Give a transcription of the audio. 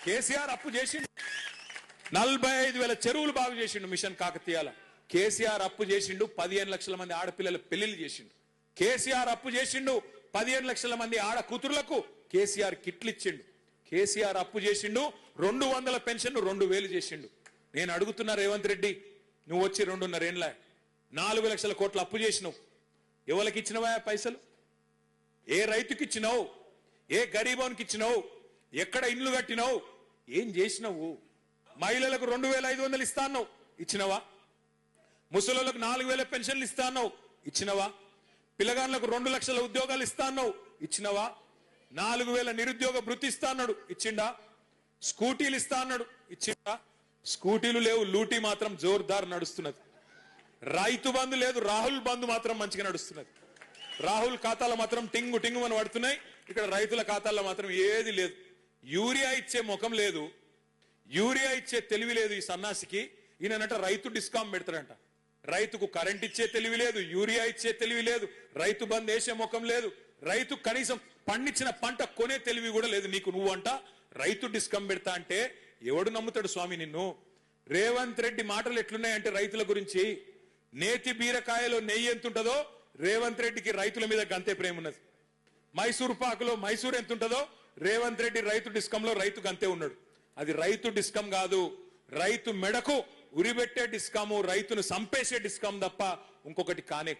కేసీఆర్ అప్పు చేసిండు 45,000 చెరువులు బాగు చేసిండు మిషన్ కాకతీయాల. కేసీఆర్ అప్పు చేసిండు 15 లక్షల మంది ఆడపిల్లల పెళ్లిళ్ళు చేసిండు. కేసీఆర్ అప్పు చేసిండు 15 లక్షల మంది ఆడ కూతురులకు కేసీఆర్ కిట్లు ఇచ్చిండు. కేసీఆర్ అప్పు చేసిండు 200 పెన్షన్ 2,000 చేసిండు. నేను అడుగుతున్నా రేవంత్ రెడ్డి, నువ్వు వచ్చి 2.5 ఏళ్ళ 4 లక్షల కోట్ల అప్పు చేసినావు. ఎవరికి ఇచ్చినవా పైసలు? ఏ రైతుకి ఇచ్చినావు? ఏ గరీబోనికి ఇచ్చినావు? ఎక్కడ ఇండ్లు కట్టినావు? ఏం చేసినావు? మహిళలకు 2,500 ఇస్తా అన్నావు, ఇచ్చినవా? ముసలోళ్ళకు 4,000 పెన్షన్లు ఇస్తా అన్నావు, ఇచ్చినవా? పిల్లగాళ్ళకు 2 లక్షల ఉద్యోగాలు ఇస్తా అన్నావు, ఇచ్చినవా? 4,000 నిరుద్యోగ భృతి ఇస్తా అన్నాడు, ఇచ్చిండా? స్కూటీలు ఇస్తా అన్నాడు, ఇచ్చిండా? స్కూటీలు లేవు, లూటీ మాత్రం జోర్దార్ నడుస్తున్నది. రైతు బంధు లేదు, రాహుల్ బంధు మాత్రం మంచిగా నడుస్తున్నది. రాహుల్ ఖాతాలో మాత్రం టింగు టింగు అని పడుతున్నాయి, ఇక్కడ రైతుల ఖాతాల్లో మాత్రం ఏది లేదు. యూరియా ఇచ్చే ముఖం లేదు, యూరియా ఇచ్చే తెలివి లేదు ఈ సన్నాసికి. ఈయనట రైతు డిస్కామ్ పెడతాడంట. రైతుకు కరెంట్ ఇచ్చే తెలివి లేదు, యూరియా ఇచ్చే తెలివి లేదు, రైతు బంద్ వేసే ముఖం లేదు, రైతు కనీసం పండించిన పంట కొనే తెలివి కూడా లేదు నీకు. నువ్వు అంట రైతు డిస్కామ్ పెడతా అంటే ఎవడు నమ్ముతాడు స్వామి నిన్ను? రేవంత్ రెడ్డి మాటలు ఎట్లున్నాయంటే రైతుల గురించి, నేతి బీరకాయలో నెయ్యి ఎంత ఉంటుందో రేవంత్ రెడ్డికి రైతుల మీద గంతే ప్రేమ ఉన్నది. మైసూర్ పాకులో మైసూర్ ఎంత ఉంటుందో రేవంత్ రెడ్డి రైతు డిస్కంలో రైతు గంతే ఉన్నాడు. అది రైతు డిస్కం కాదు, రైతు మెడకు ఉరిబెట్టే డిస్కాము, రైతును సంపేసే డిస్కాం తప్ప ఇంకొకటి కానే